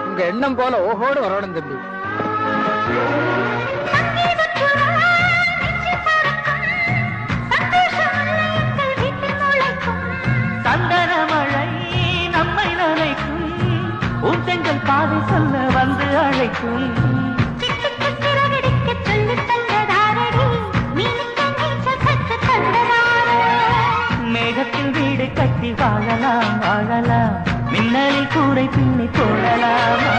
உங்க எண்ணம் போல ஓஹோடு வரணும் தம்பி. சந்தன மழை நம்மை நினைக்கும், உன் செங்கல் பாதை சொல்ல வந்து அழைக்கும். மேகத்தில் வீடு கட்டி வாழலாம் வாழலாம், மின்னலில் கூரை பின்னி போடலாமா?